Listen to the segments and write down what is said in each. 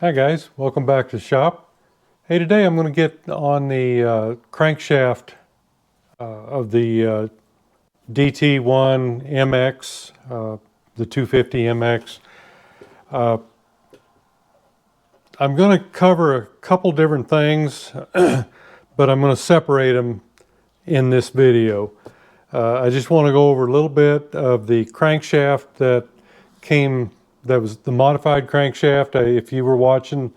Hi guys, welcome back to the shop. Hey, today I'm going to get on the crankshaft of the DT-1 MX, the 250 MX. I'm going to cover a couple different things, but I'm going to separate them in this video. I just want to go over a little bit of the crankshaft that was the modified crankshaft. If you were watching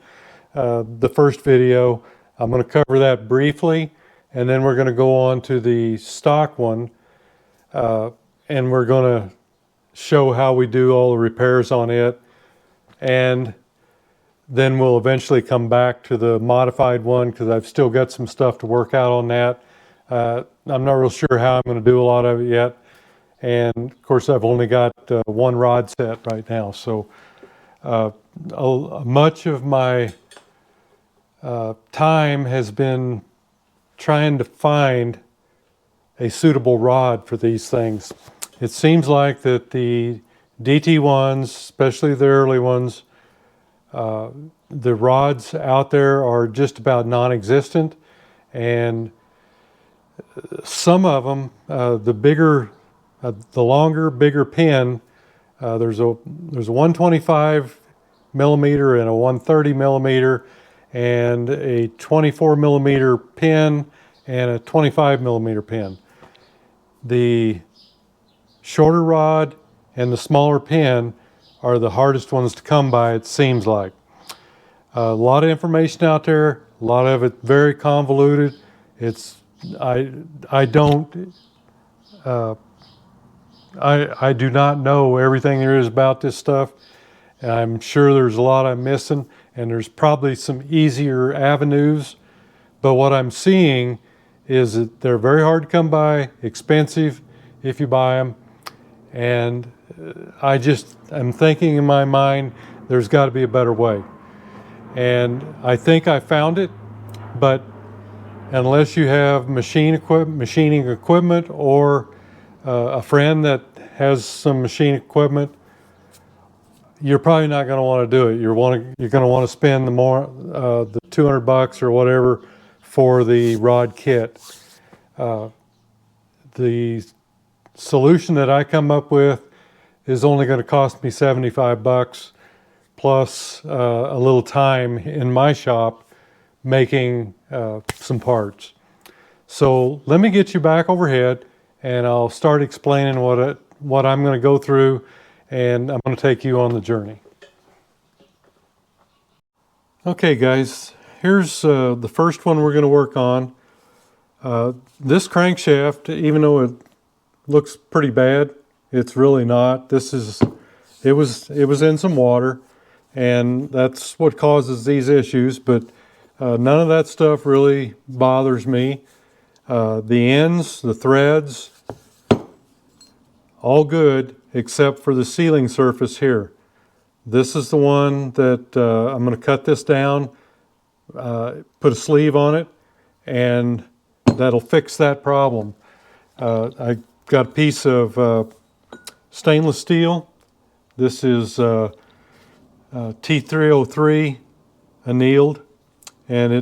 the first video, I'm going to cover that briefly, and then we're going to go on to the stock one, and we're going to show how we do all the repairs on it, and then we'll eventually come back to the modified one because I've still got some stuff to work out on that. I'm not real sure how I'm going to do a lot of it yet. And of course, I've only got one rod set right now. So much of my time has been trying to find a suitable rod for these things. It seems like that the DT1s, especially the early ones, the rods out there are just about non-existent, and some of them, the longer, bigger pin, there's a 125 millimeter and a 130 millimeter, and a 24 millimeter pin and a 25 millimeter pin. The shorter rod and the smaller pin are the hardest ones to come by, it seems like. A lot of information out there, a lot of it very convoluted. I do not know everything there is about this stuff. I'm sure there's a lot I'm missing, and there's probably some easier avenues, but what I'm seeing is that they're very hard to come by, expensive if you buy them, and I'm thinking in my mind there's got to be a better way. And I think I found it, but unless you have machining equipment or a friend that has some machine equipment, you're probably not going to want to do it. You're going to want to spend the $200 or whatever for the rod kit. The solution that I come up with is only going to cost me $75 plus a little time in my shop making some parts. So let me get you back overhead, and I'll start explaining what I'm going to go through, and I'm going to take you on the journey. Okay guys, here's the first one we're going to work on. This crankshaft, even though it looks pretty bad, it's really not. It was in some water, and that's what causes these issues, but none of that stuff really bothers me. The ends, the threads, all good except for the sealing surface here. This is the one that I'm going to cut this down, put a sleeve on it, and that'll fix that problem. I got a piece of stainless steel. This is T303 annealed, and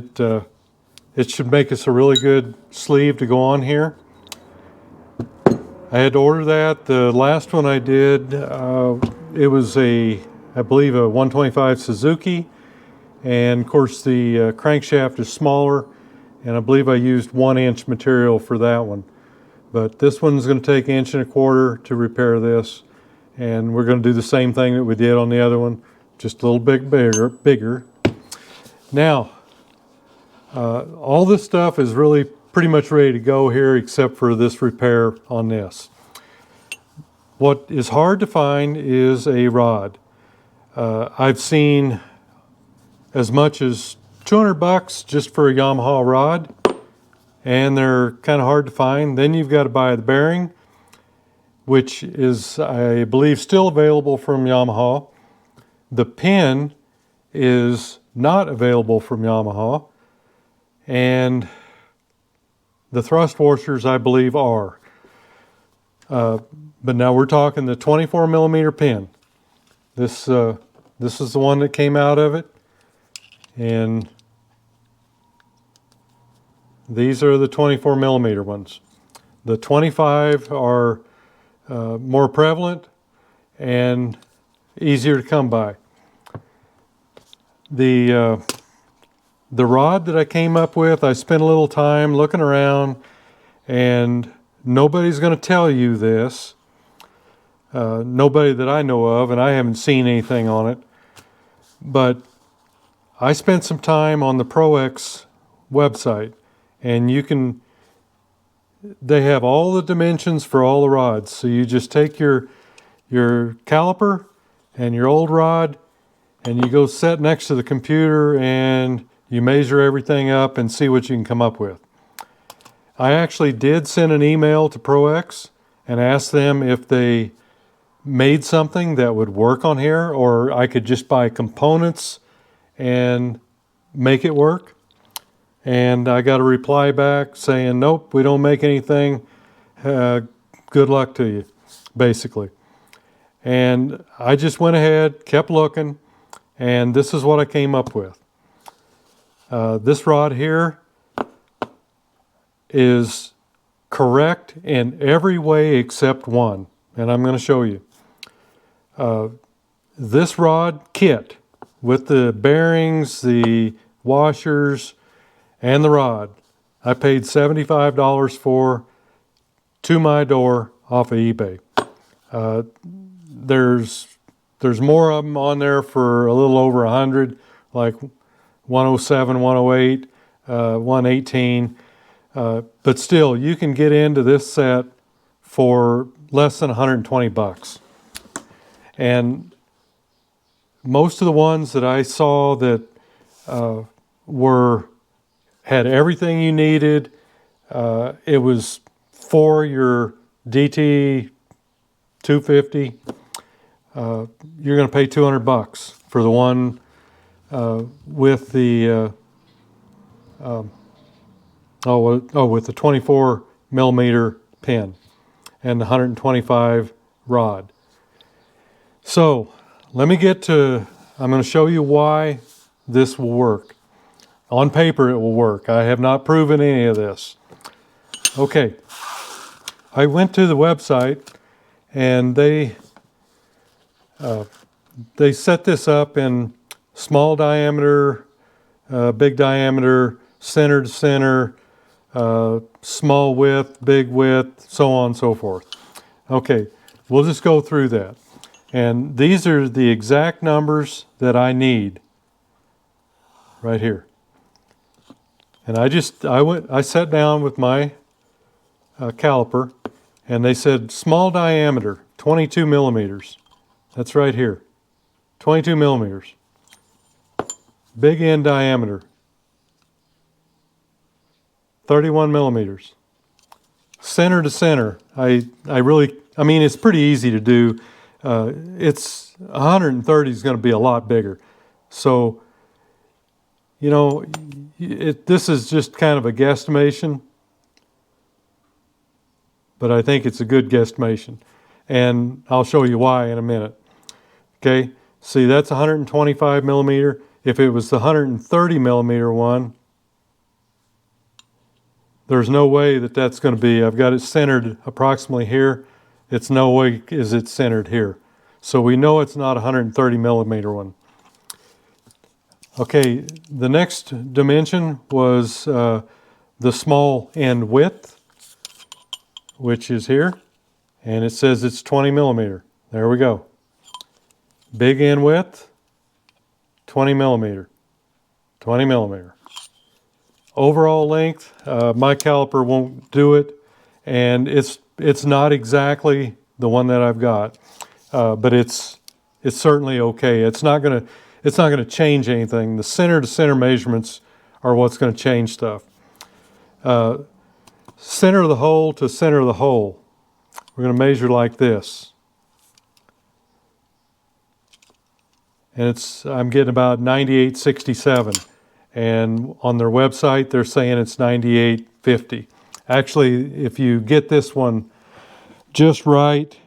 it should make us a really good sleeve to go on here. I had to order that. The last one I did, it was I believe a 125 Suzuki, and of course the crankshaft is smaller, and I believe I used 1-inch material for that one. But this one's going to take 1.25 inches to repair this, and we're going to do the same thing that we did on the other one, just a little bit bigger. Now, all this stuff is really pretty much ready to go here except for this repair on this. What is hard to find is a rod. I've seen as much as $200 just for a Yamaha rod, and they're kind of hard to find. Then you've got to buy the bearing, which is, I believe, still available from Yamaha. The pin is not available from Yamaha, and the thrust washers, I believe, are. But now we're talking the 24 millimeter pin. This is the one that came out of it. And these are the 24 millimeter ones. The 25 are more prevalent and easier to come by. The rod that I came up with, I spent a little time looking around, and nobody's going to tell you this. Nobody that I know of, and I haven't seen anything on it. But I spent some time on the ProX website, and they have all the dimensions for all the rods. So you just take your caliper and your old rod, and you go sit next to the computer and you measure everything up and see what you can come up with. I actually did send an email to ProX and asked them if they made something that would work on here, or I could just buy components and make it work. And I got a reply back saying, nope, we don't make anything. Good luck to you, basically. And I just went ahead, kept looking, and this is what I came up with. This rod here is correct in every way except one, and I'm going to show you. This rod kit with the bearings, the washers, and the rod, I paid $75 for, to my door off of eBay. There's more of them on there for a little over 100, like 107, 108, 118. But still, you can get into this set for less than 120 bucks. And most of the ones that I saw that had everything you needed, it was for your DT-250. You're going to pay 200 bucks for the one with the with the 24 millimeter pin and the 125 rod. So let me get to, I'm going to show you why this will work. On paper it will work. I have not proven any of this. Okay, I went to the website and they set this up in small diameter, big diameter, center to center, small width, big width, so on and so forth. Okay, we'll just go through that. And these are the exact numbers that I need right here. And I sat down with my caliper, and they said small diameter, 22 millimeters. That's right here, 22 millimeters. Big end diameter, 31 millimeters. Center to center, I mean, it's pretty easy to do. It's 130 is going to be a lot bigger. So, you know, this is just kind of a guesstimation, but I think it's a good guesstimation. And I'll show you why in a minute. Okay, see, that's 125 millimeter. If it was the 130 millimeter one, there's no way that that's going to be, I've got it centered approximately here. It's no way is it centered here. So we know it's not a 130 millimeter one. Okay, the next dimension was the small end width, which is here, and it says it's 20 millimeter. There we go. Big end width, 20 millimeter, 20 millimeter. Overall length, my caliper won't do it, and it's not exactly the one that I've got, but it's certainly okay. It's not gonna change anything. The center to center measurements are what's going to change stuff. Center of the hole to center of the hole, we're going to measure like this, and I'm getting about 98.67. And on their website, they're saying it's 98.50. Actually, if you get this one just right,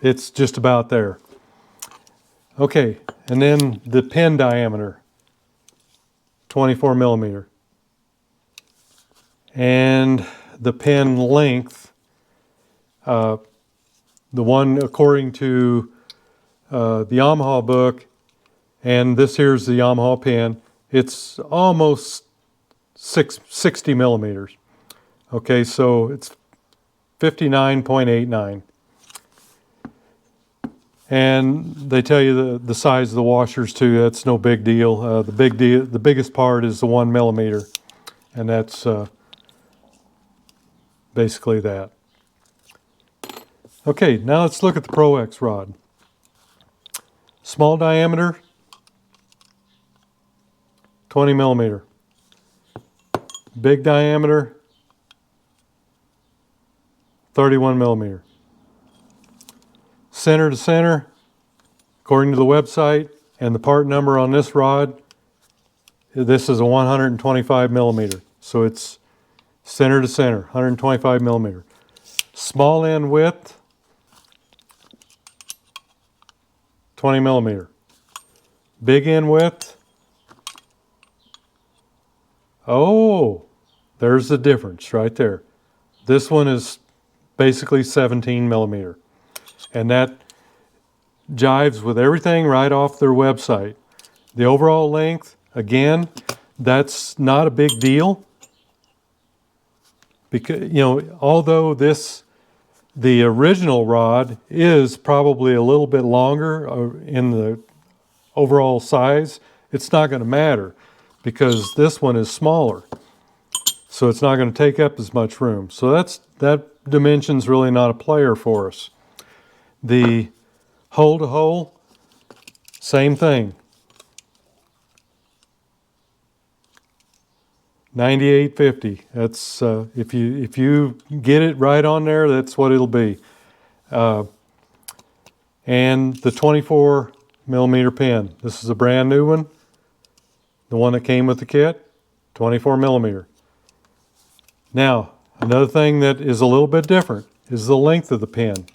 it's just about there. Okay, and then the pin diameter, 24 millimeter. And the pin length, the one according to the Yamaha book, and this here's the Yamaha pin, it's almost 60 millimeters. Okay, so it's 59.89. And they tell you the size of the washers too. That's no big deal. The biggest part is the 1 millimeter, and that's basically that. Okay, now let's look at the Pro X rod. Small diameter, 20 millimeter. Big diameter, 31 millimeter. Center to center, according to the website and the part number on this rod, this is a 125 millimeter. So it's center to center, 125 millimeter. Small end width, 20 millimeter. Big end width, oh, there's the difference right there. This one is basically 17 millimeter. And that jives with everything right off their website. The overall length, again, that's not a big deal. Because, you know, although the original rod is probably a little bit longer in the overall size, it's not going to matter because this one is smaller. So it's not going to take up as much room. So that dimension's really not a player for us. The hole to hole, same thing. 98.50. That's if you get it right on there, that's what it'll be. And the 24 millimeter pin. This is a brand new one. The one that came with the kit, 24 millimeter. Now, another thing that is a little bit different is the length of the pin.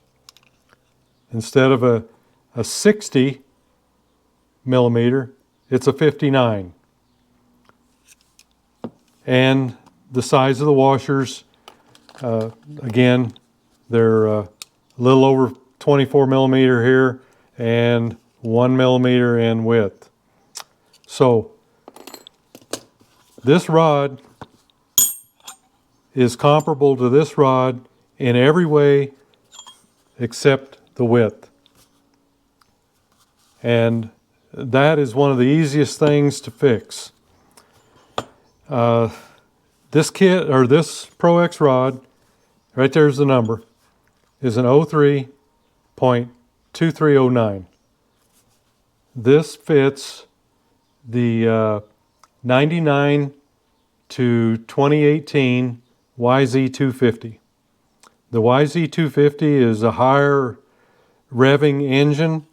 Instead of a 60 millimeter, it's a 59. And the size of the washers, again, they're a little over 24 millimeter here and 1 millimeter in width. So this rod is comparable to this rod in every way except the width. And that is one of the easiest things to fix. This kit, or this Pro X rod, right there's the number, is an 03.2309. This fits the 99 to 2018 YZ-250. The YZ-250 is a higher revving engine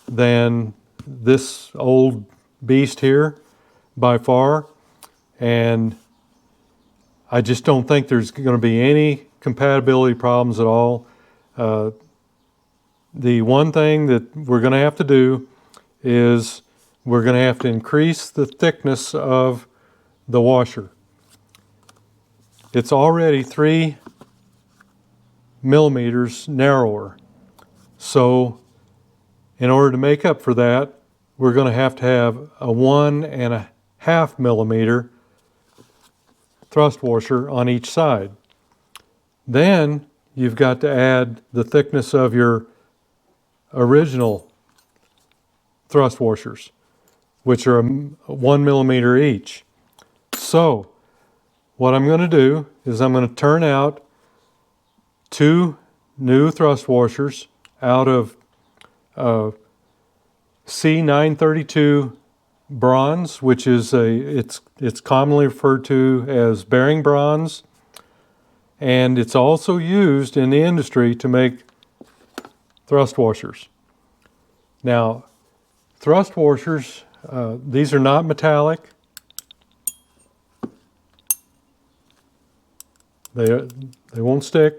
than this old beast here by far, and I just don't think there's going to be any compatibility problems at all. The one thing that we're going to have to do is we're going to have to increase the thickness of the washer. It's already 3 millimeters narrower. So in order to make up for that, we're going to have a 1.5 millimeter thrust washer on each side. Then you've got to add the thickness of your original thrust washers, which are 1 millimeter each. So what I'm going to do is I'm going to turn out 2 new thrust washers out of C932 bronze, which is it's commonly referred to as bearing bronze, and it's also used in the industry to make thrust washers. Now, thrust washers, these are not metallic. They won't stick.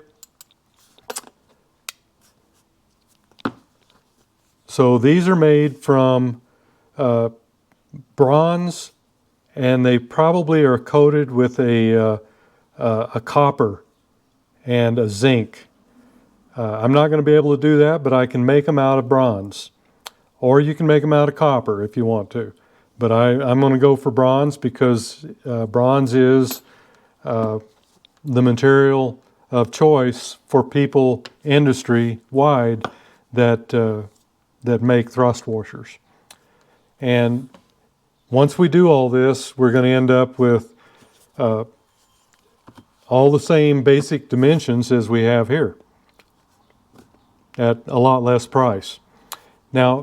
So these are made from bronze, and they probably are coated with a copper and a zinc. I'm not going to be able to do that, but I can make them out of bronze. Or you can make them out of copper if you want to. But I'm going to go for bronze because bronze is the material of choice for people industry-wide that make thrust washers. And once we do all this, we're going to end up with all the same basic dimensions as we have here at a lot less price. Now,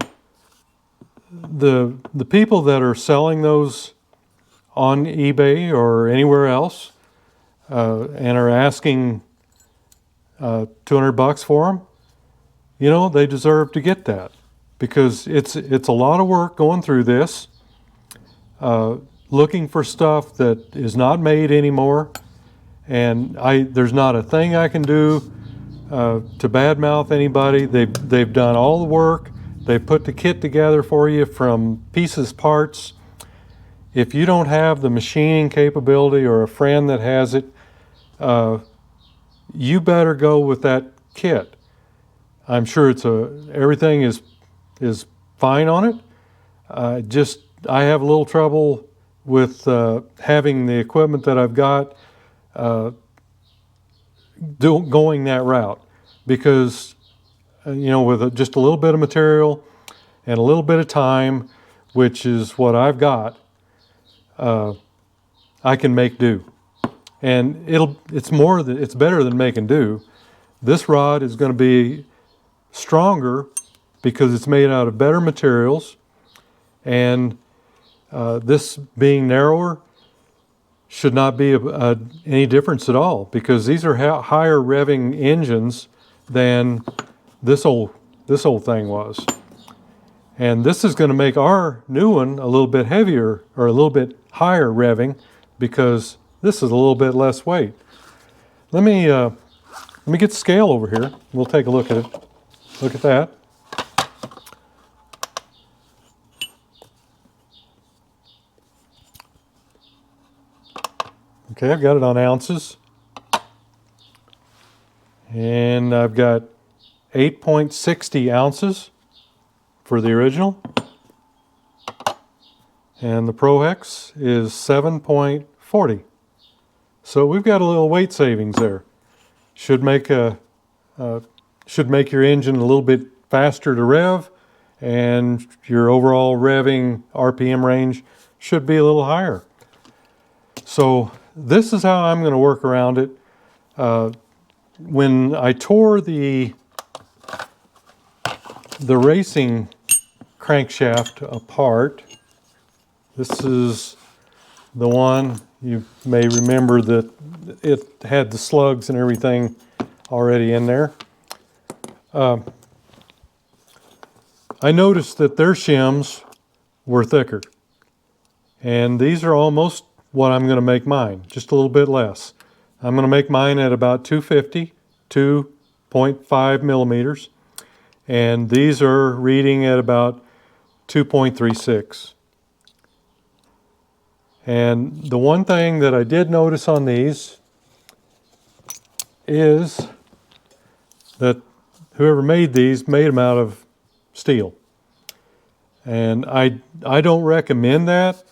the people that are selling those on eBay or anywhere else and are asking $200 for them, you know, they deserve to get that, because it's a lot of work going through this, looking for stuff that is not made anymore, and there's not a thing I can do to badmouth anybody. They've done all the work. They put the kit together for you from pieces, parts. If you don't have the machining capability or a friend that has it, you better go with that kit. I'm sure everything is fine on it. I have a little trouble with having the equipment that I've got going that route, because you know, with just a little bit of material and a little bit of time, which is what I've got, I can make do. And it's better than making do. This rod is going to be stronger because it's made out of better materials, and this being narrower should not be any difference at all, because these are higher revving engines than this old thing was. And this is going to make our new one a little bit heavier, or a little bit higher revving, because this is a little bit less weight. Let me get the scale over here. We'll take a look at it. Look at that. Okay, I've got it on ounces. And I've got 8.60 ounces for the original. And the Pro Hex is 7.40. So we've got a little weight savings there. Should make your engine a little bit faster to rev, and your overall revving RPM range should be a little higher. So this is how I'm going to work around it. When I tore the racing crankshaft apart, this is the one, you may remember that it had the slugs and everything already in there. I noticed that their shims were thicker, and these are almost what I'm going to make mine, just a little bit less. I'm going to make mine at about 250, 2.5 millimeters, and these are reading at about 2.36. And the one thing that I did notice on these is that whoever made these made them out of steel. And I don't recommend that.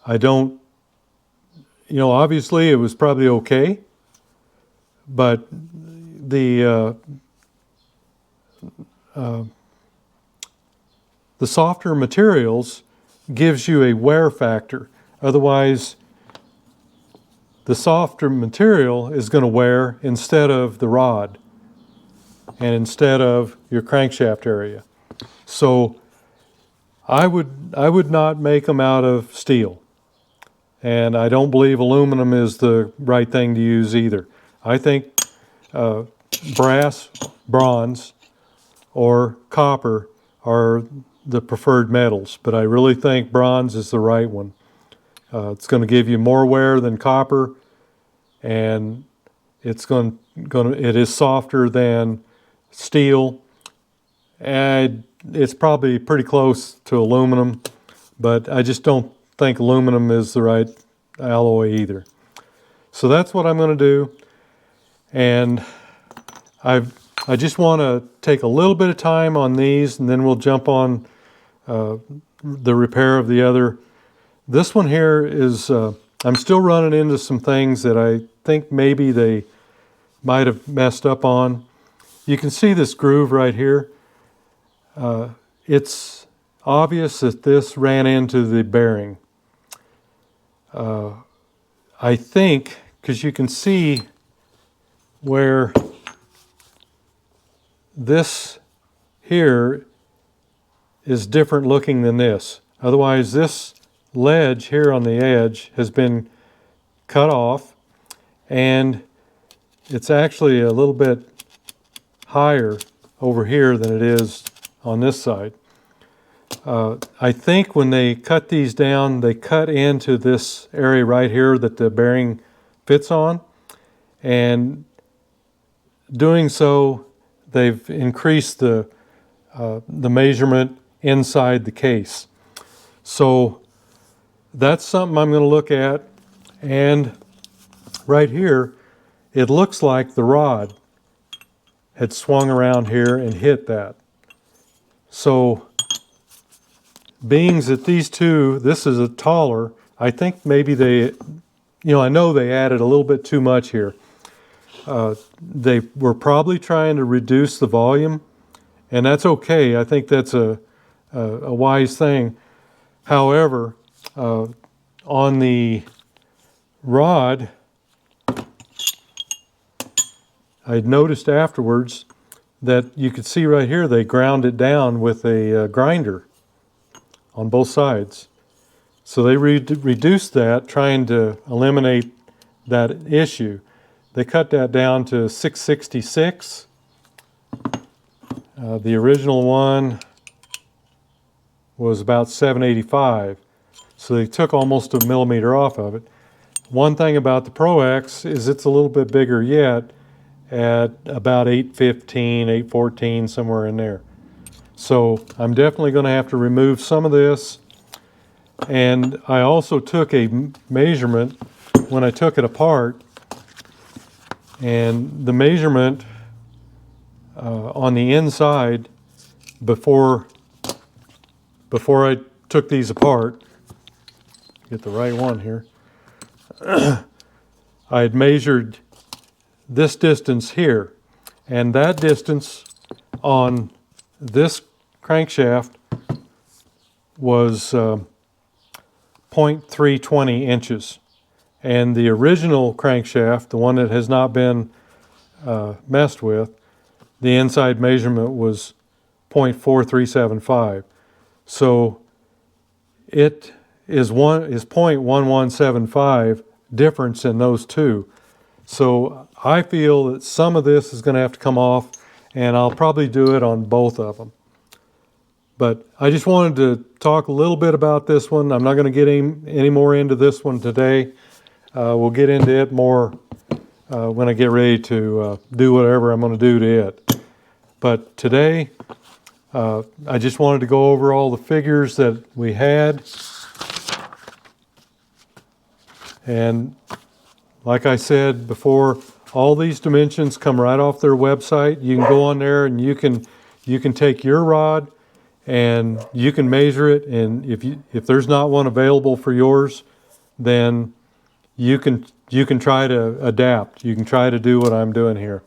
I don't, you know, obviously it was probably okay, but the softer materials gives you a wear factor. Otherwise, the softer material is going to wear instead of the rod and instead of your crankshaft area. So I would not make them out of steel. And I don't believe aluminum is the right thing to use either. I think brass, bronze, or copper are the preferred metals, but I really think bronze is the right one. It's going to give you more wear than copper, and it is softer than steel. I it's probably pretty close to aluminum, but I just don't think aluminum is the right alloy either. So that's what I'm going to do, and I just want to take a little bit of time on these, and then we'll jump on the repair of the other. This one here is, I'm still running into some things that I think maybe they might have messed up on. You can see this groove right here. It's obvious that this ran into the bearing. I think, because you can see where this here is different looking than this. Otherwise, this ledge here on the edge has been cut off, and it's actually a little bit higher over here than it is on this side. I think when they cut these down, they cut into this area right here that the bearing fits on, and doing so, they've increased the measurement inside the case. So that's something I'm going to look at. And right here, it looks like the rod had swung around here and hit that. So being that these two, this is a taller, I think maybe they, I know they added a little bit too much here. They were probably trying to reduce the volume, and that's okay. I think that's a wise thing. However, on the rod, I noticed afterwards that you could see right here they ground it down with a grinder on both sides. So they reduced that, trying to eliminate that issue. They cut that down to 666. The original one was about 785. So they took almost a millimeter off of it. One thing about the Pro X is it's a little bit bigger yet, at about 815, 814, somewhere in there. So I'm definitely going to have to remove some of this. And I also took a measurement when I took it apart, and the measurement on the inside before I took these apart, get the right one here, I had measured this distance here, and that distance on this crankshaft was 0.320 inches, and the original crankshaft, the one that has not been messed with, the inside measurement was 0.4375. So it is 0.1175 difference in those two. So I feel that some of this is going to have to come off, and I'll probably do it on both of them. But I just wanted to talk a little bit about this one. I'm not going to get any more into this one today. We'll get into it more when I get ready to do whatever I'm going to do to it. But today, I just wanted to go over all the figures that we had. And like I said before, all these dimensions come right off their website. You can go on there and you can take your rod and you can measure it, and if there's not one available for yours, then you can try to adapt. You can try to do what I'm doing here.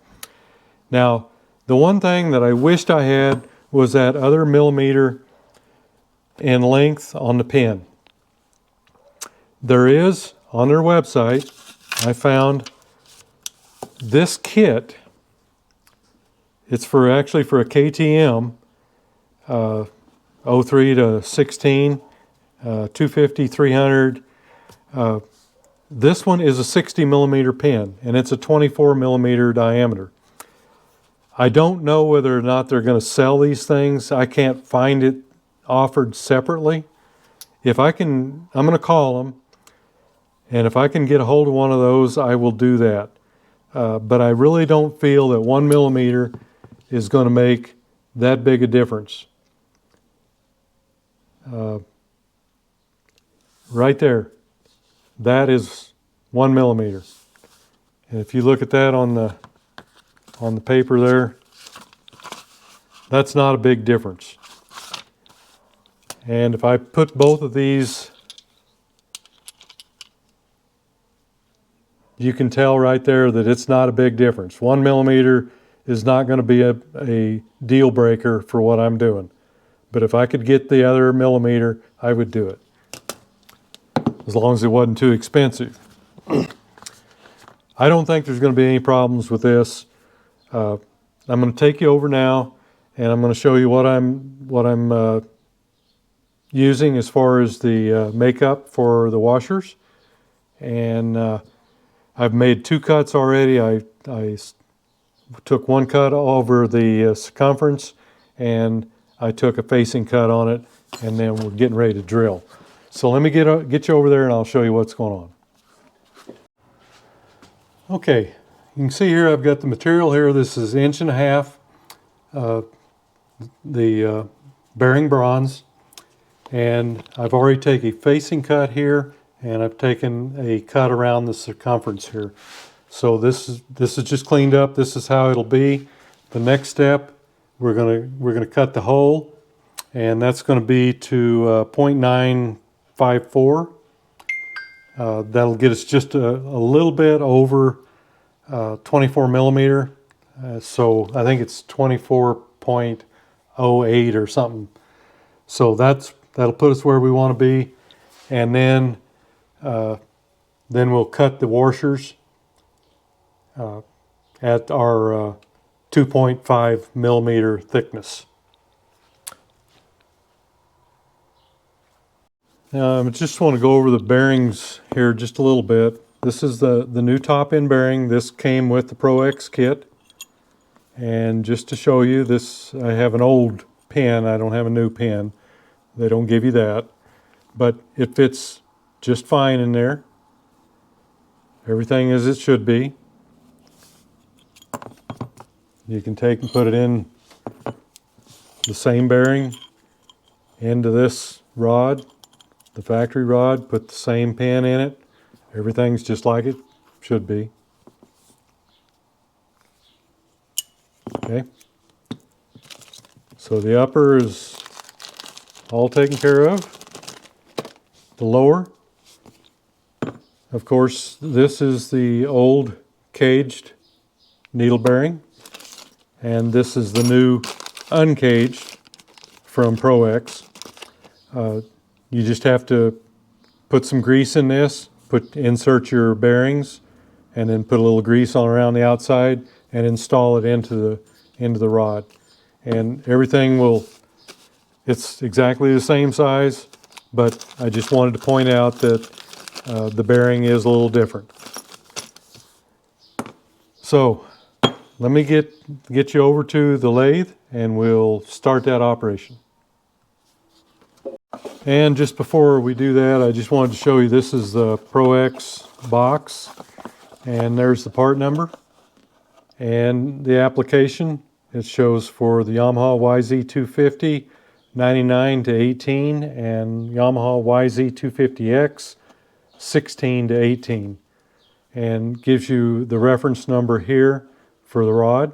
Now, the one thing that I wished I had was that other millimeter in length on the pin. There is on their website. I found this kit. It's actually for a KTM 03 to 16, 250, 300. This one is a 60 millimeter pin, and it's a 24 millimeter diameter. I don't know whether or not they're going to sell these things. I can't find it offered separately. If I can, I'm going to call them, and if I can get a hold of one of those, I will do that. But I really don't feel that 1 millimeter is going to make that big a difference. right there, that is 1 millimeter. And if you look at that on the paper there, that's not a big difference. And if I put both of these, you can tell right there that it's not a big difference. 1 millimeter is not going to be a deal breaker for what I'm doing. But if I could get the other millimeter, I would do it, as long as it wasn't too expensive. I don't think there's going to be any problems with this. I'm going to take you over now, and I'm going to show you what I'm using as far as the makeup for the washers. And I've made 2 cuts already. I took 1 cut over the circumference, and I took a facing cut on it, and then we're getting ready to drill. So let me get you over there and I'll show you what's going on. Okay, you can see here I've got the material here. This is 1.5 the bearing bronze, and I've already taken a facing cut here, and I've taken a cut around the circumference here. So this is just cleaned up. This is how it'll be. The next step, we're gonna cut the hole, and that's going to be to 0.954. That'll get us just a little bit over 24 millimeter. So I think it's 24.08 or something. So that'll put us where we want to be, and then we'll cut the washers at our 2.5 millimeter thickness. Now I just want to go over the bearings here just a little bit. This is the new top end bearing. This came with the Pro X kit. And just to show you this, I have an old pin. I don't have a new pin. They don't give you that. But it fits just fine in there. Everything as it should be. You can take and put it in the same bearing into this rod, the factory rod, put the same pin in it. Everything's just like it should be. Okay. So the upper is all taken care of. The lower, of course, this is the old caged needle bearing, and this is the new uncaged from Pro X. You just have to put some grease in this, insert your bearings, and then put a little grease on around the outside and install it into the rod. And everything it's exactly the same size, but I just wanted to point out that the bearing is a little different. So let me get you over to the lathe and we'll start that operation. And just before we do that, I just wanted to show you, this is the Pro X box, and there's the part number and the application. It shows for the Yamaha YZ-250 99 to 18 and Yamaha YZ-250X 16 to 18, and gives you the reference number here for the rod.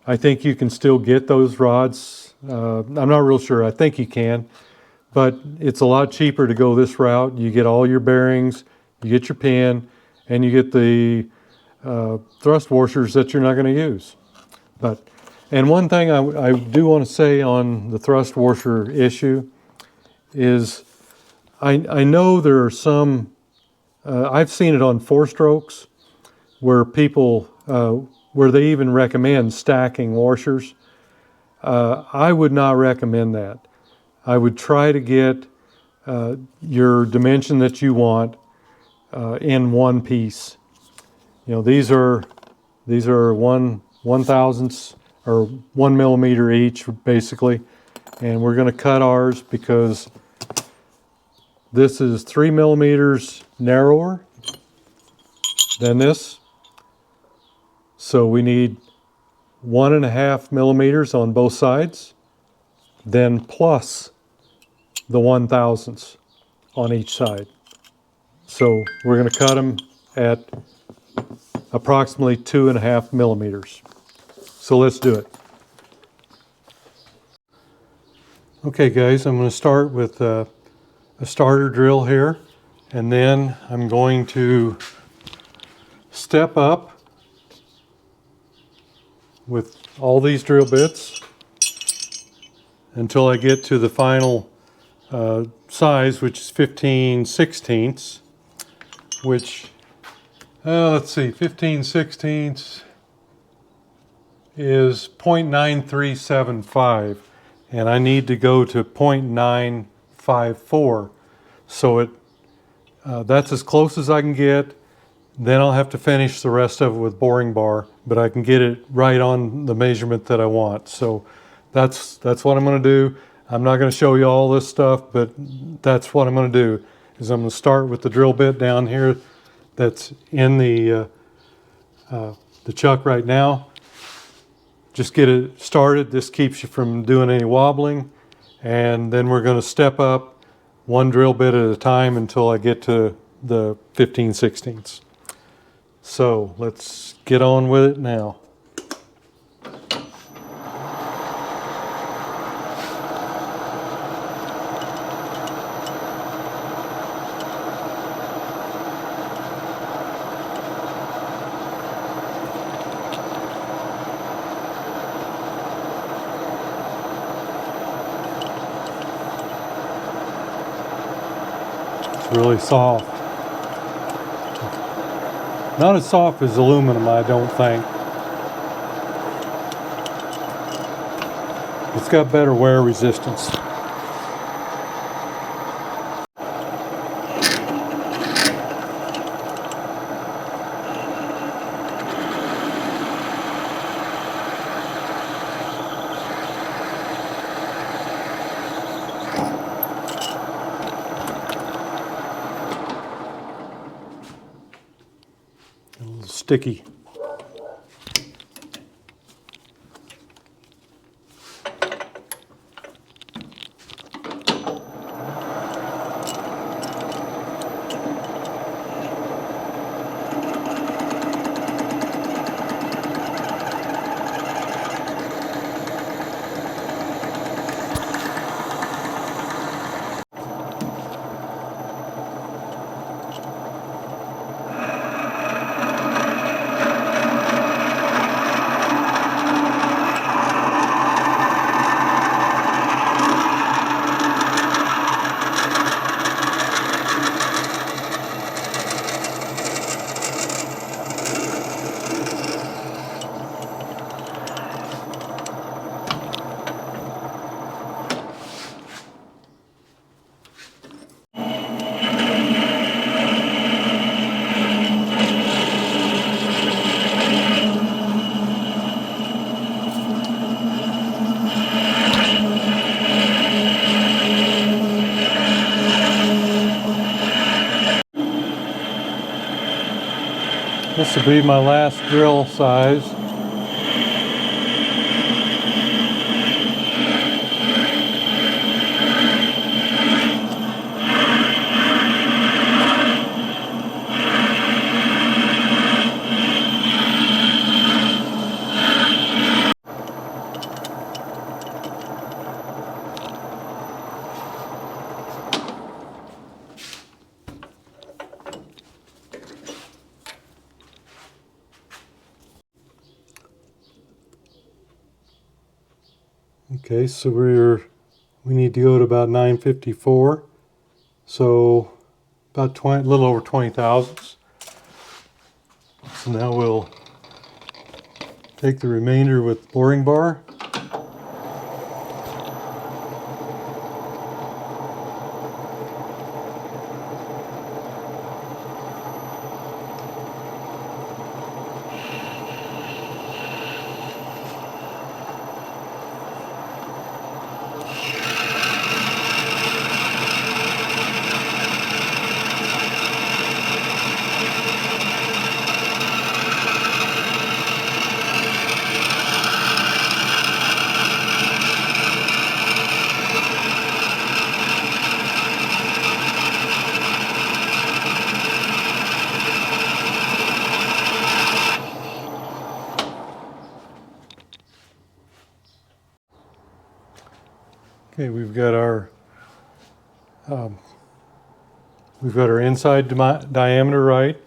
I think you can still get those rods. I'm not real sure. I think you can, but it's a lot cheaper to go this route. You get all your bearings, you get your pin, and you get the thrust washers that you're not going to use. And one thing I do want to say on the thrust washer issue is I know there are some, I've seen it on 4-strokes where people, where they even recommend stacking washers. I would not recommend that. I would try to get your dimension that you want in one piece. You know, these are 1/1000ths or 1 millimeter each, basically, and we're going to cut ours because this is 3 millimeters narrower than this, so we need 1.5 millimeters on both sides, then plus the 1/1000ths on each side. So we're going to cut them at approximately 2.5 millimeters. So let's do it. Okay guys, I'm going to start with a starter drill here, and then I'm going to step up with all these drill bits until I get to the final size, which is 15/16, which, let's see, 15/16 is 0.9375, and I need to go to 0.954. So that's as close as I can get. Then I'll have to finish the rest of it with boring bar, but I can get it right on the measurement that I want. So that's what I'm going to do. I'm not going to show you all this stuff, but that's what I'm going to do. Is I'm going to start with the drill bit down here that's in the chuck right now. Just get it started. This keeps you from doing any wobbling, and then we're going to step up one drill bit at a time until I get to the 15/16. So let's get on with it now. It's really soft. Not as soft as aluminum, I don't think. It's got better wear resistance. A little sticky. This will be my last drill size. Okay, so we need to go to about 954, so about a little over 20 thousandths. So now we'll take the remainder with boring bar. Okay, we've got our inside diameter right,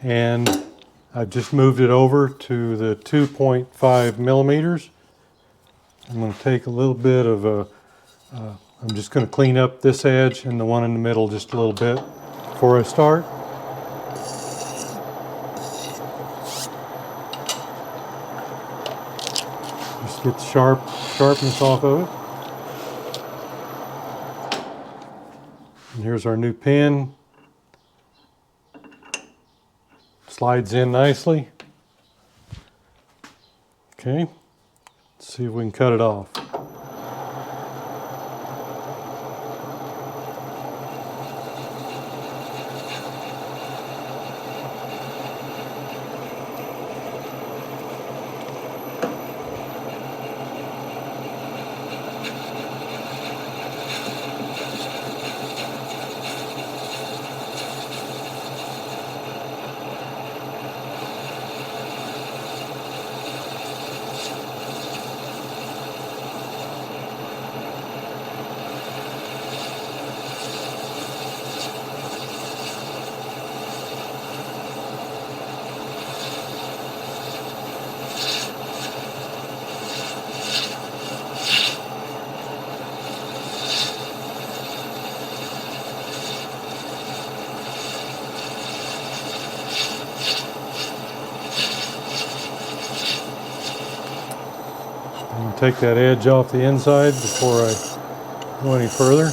and I've just moved it over to the 2.5 millimeters. I'm going to take a little bit of I'm just going to clean up this edge and the one in the middle just a little bit before I start. Just get the sharpness off of it. And here's our new pin. Slides in nicely. Okay, let's see if we can cut it off. I'm going to take that edge off the inside before I go any further.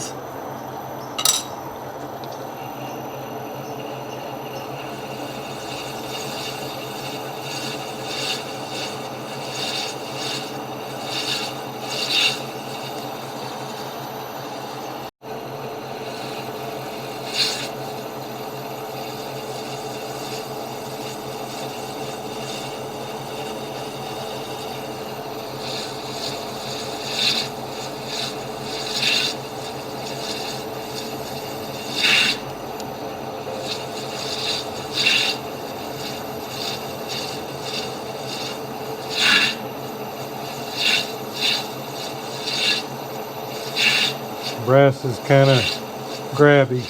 Brass is kind of grabby.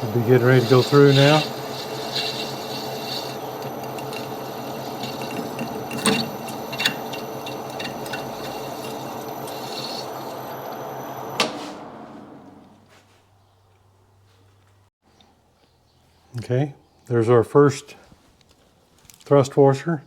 We'll be getting ready to go through now. Okay, there's our first thrust washer.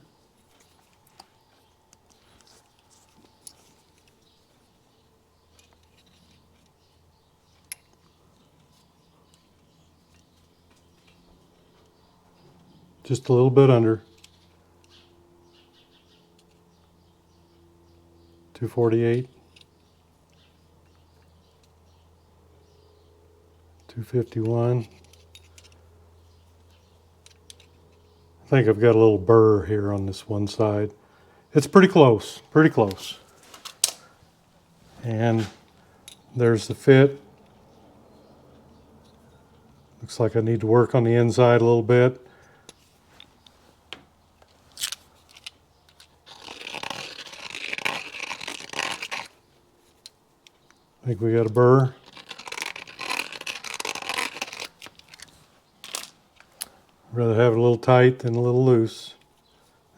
Just a little bit under. 248. 251. I think I've got a little burr here on this one side. It's pretty close, pretty close. And there's the fit. Looks like I need to work on the inside a little bit. I think we got a burr. I'd rather have it a little tight than a little loose.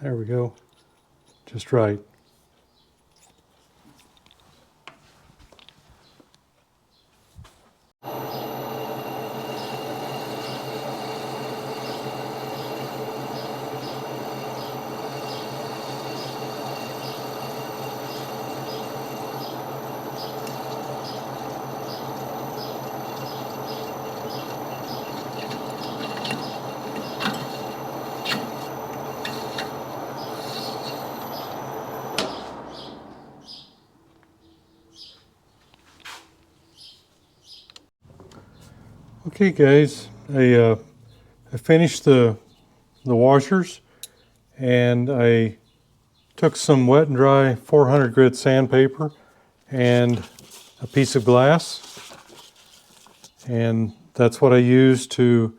There we go. Just right. Okay guys, I finished the washers, and I took some wet and dry 400 grit sandpaper and a piece of glass, and that's what I used to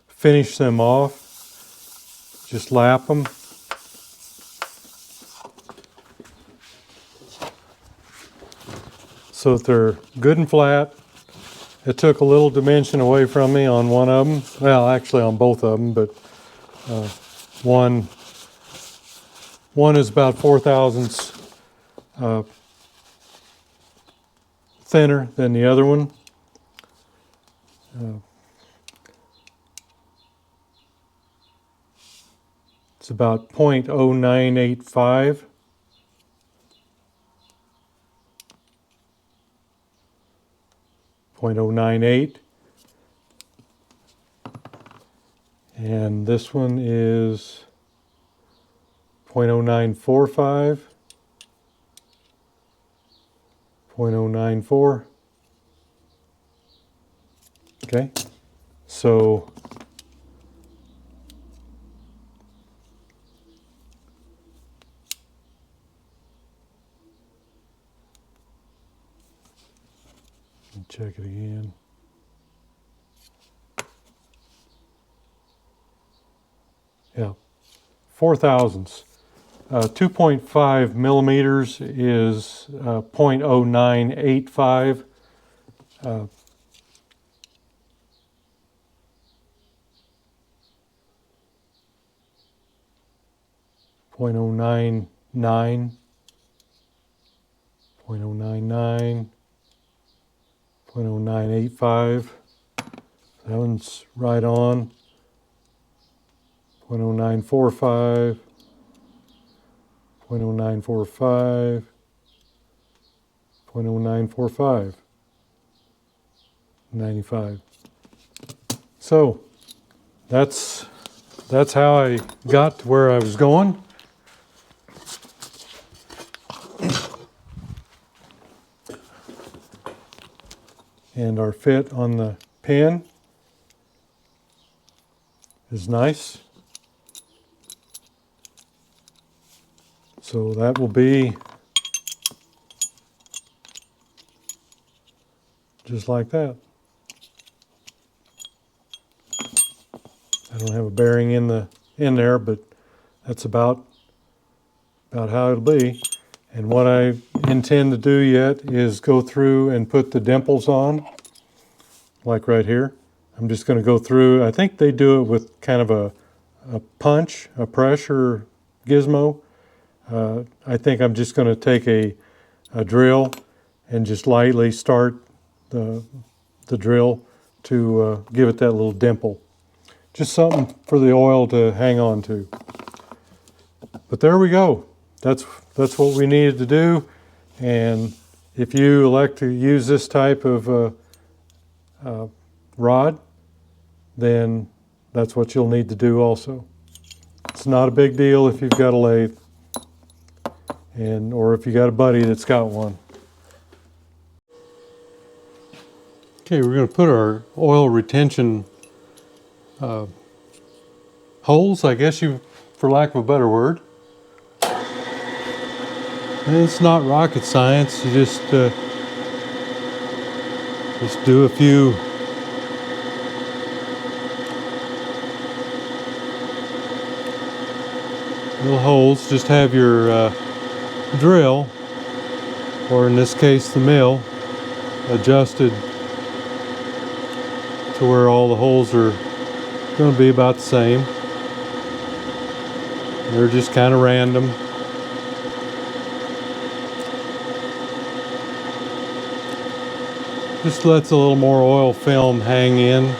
finish them off. Just lap them. So that they're good and flat. It took a little dimension away from me on one of them. Well, actually on both of them, but one is about 4/1000 thinner than the other one. It's about 0.0985. .098, and this one is 0.0945, 0.094. Okay, so check it again. Yeah, 0.004. 2.5 millimeters is 0.0985. 0.099, 0.099, 0.0985. That one's right on. 0.0945, 0.0945, 0.0945, 95. So that's how I got to where I was going. And our fit on the pin is nice. So that will be just like that. I don't have a bearing in there, but that's about how it'll be. And what I intend to do yet is go through and put the dimples on, like right here. I'm just going to go through. I think they do it with kind of a punch, a pressure gizmo. I think I'm just going to take a drill and just lightly start the drill to give it that little dimple. Just something for the oil to hang on to. But there we go. That's what we needed to do. And if you elect to use this type of rod, then that's what you'll need to do also. It's not a big deal if you've got a lathe, or if you got a buddy that's got one. Okay, we're going to put our oil retention holes, I guess for lack of a better word. And it's not rocket science. You just do a few little holes. Just have your drill, or in this case the mill, adjusted to where all the holes are going to be about the same. They're just kind of random. Just lets a little more oil film hang in.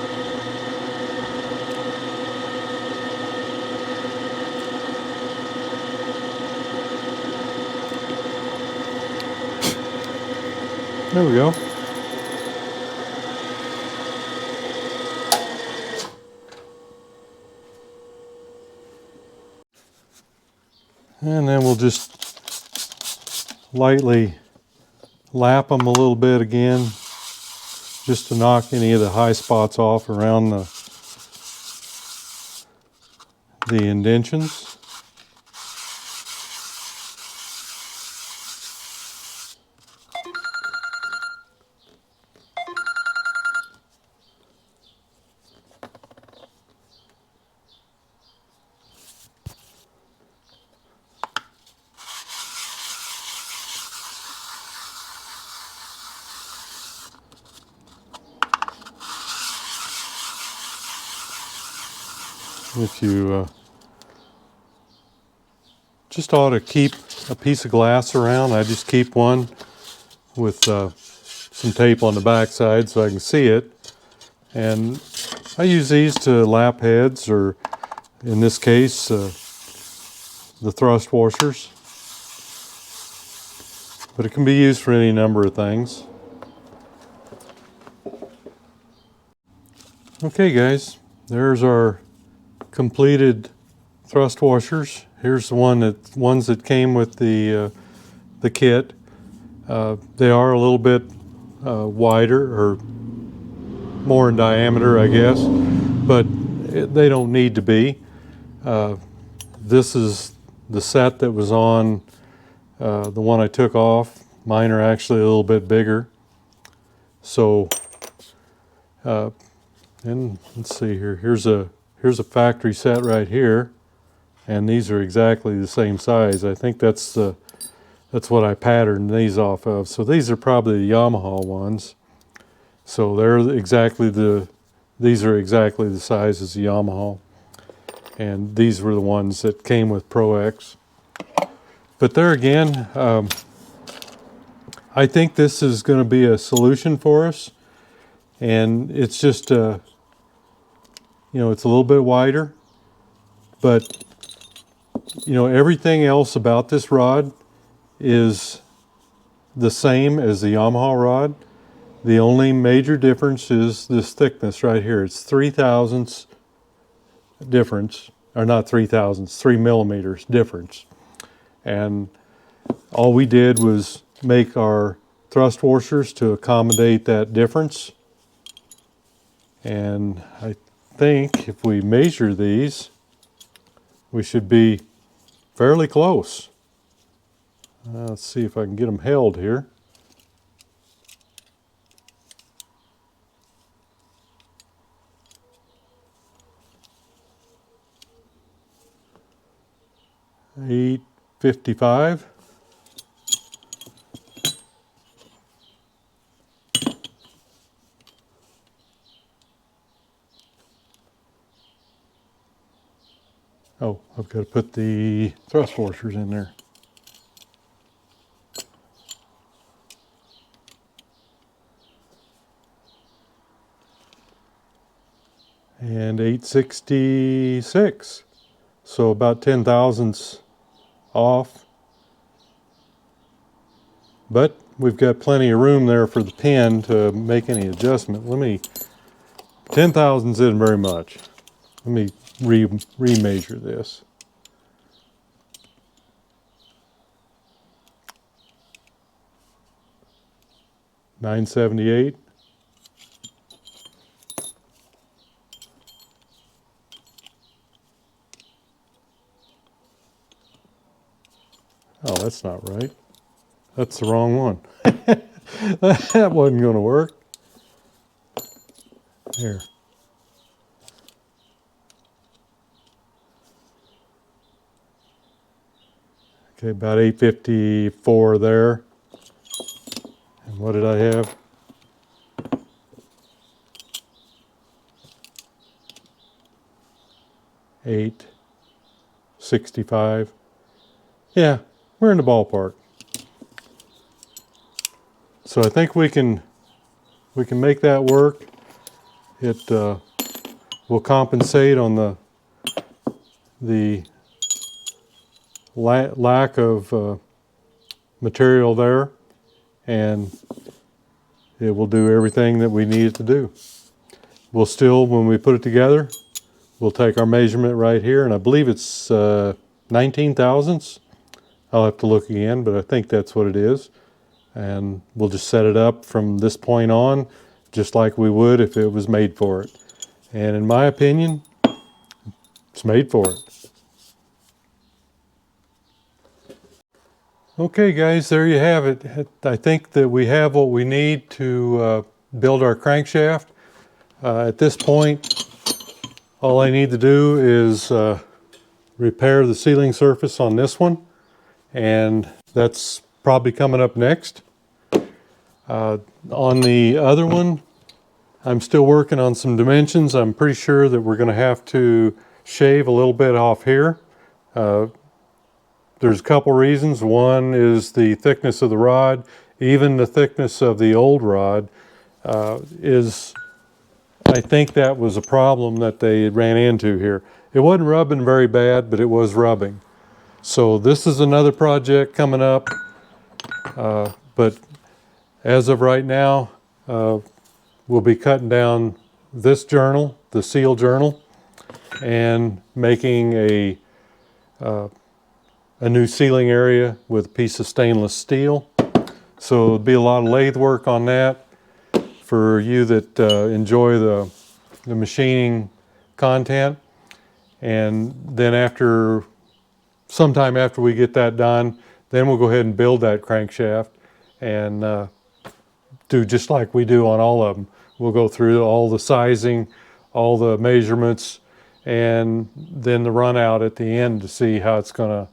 There we go. And then we'll just lightly lap them a little bit again, just to knock any of the high spots off around the indentions. If you just ought to keep a piece of glass around, I just keep one with some tape on the back side so I can see it. And I use these to lap heads, or in this case, the thrust washers. But it can be used for any number of things. Okay guys, there's our completed thrust washers. Here's the ones that came with the kit. They are a little bit wider, or more in diameter, I guess, but they don't need to be. This is the set that was on the one I took off. Mine are actually a little bit bigger. So, and let's see here. Here's a factory set right here, and these are exactly the same size. I think that's what I patterned these off of. So these are probably the Yamaha ones. So these are exactly the size as the Yamaha, and these were the ones that came with Pro X. But there again, I think this is going to be a solution for us, and it's just it's a little bit wider, but everything else about this rod is the same as the Yamaha rod. The only major difference is this thickness right here. It's 3/1000 difference, or not 3/1000, 3 millimeters difference. And all we did was make our thrust washers to accommodate that difference. And I think if we measure these, we should be fairly close. Let's see if I can get them held here. $8.55. Oh, I've got to put the thrust washers in there. And 866. So about 10 thousandths off. But we've got plenty of room there for the pin to make any adjustment. 10 thousandths isn't very much. Let me remeasure this. $9.78. Oh, that's not right. That's the wrong one. That wasn't going to work. Here. Okay, about 854 there. And what did I have? $865. Yeah, we're in the ballpark. So I think we can make that work. It will compensate on the lack of material there, and it will do everything that we need it to do. We'll still, when we put it together, we'll take our measurement right here, and I believe it's 19 thousandths. I'll have to look again, but I think that's what it is. And we'll just set it up from this point on. just like we would if it was made for it. And in my opinion, it's made for it. Okay guys, there you have it. I think that we have what we need to build our crankshaft. At this point, all I need to do is repair the sealing surface on this one, and that's probably coming up next. On the other one, I'm still working on some dimensions. I'm pretty sure that we're going to have to shave a little bit off here. There's a couple reasons. One is the thickness of the rod. Even the thickness of the old rod I think that was a problem that they ran into here. It wasn't rubbing very bad, but it was rubbing. So this is another project coming up. But as of right now, we'll be cutting down this journal, the seal journal, and making a new sealing area with a piece of stainless steel. So there'll be a lot of lathe work on that for you that enjoy the machining content. And then sometime after we get that done, then we'll go ahead and build that crankshaft and do just like we do on all of them. We'll go through all the sizing, all the measurements, and then the run out at the end to see how it's gonna,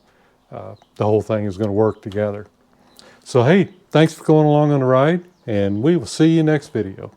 the whole thing is gonna work together. So hey, thanks for going along on the ride, and we will see you next video.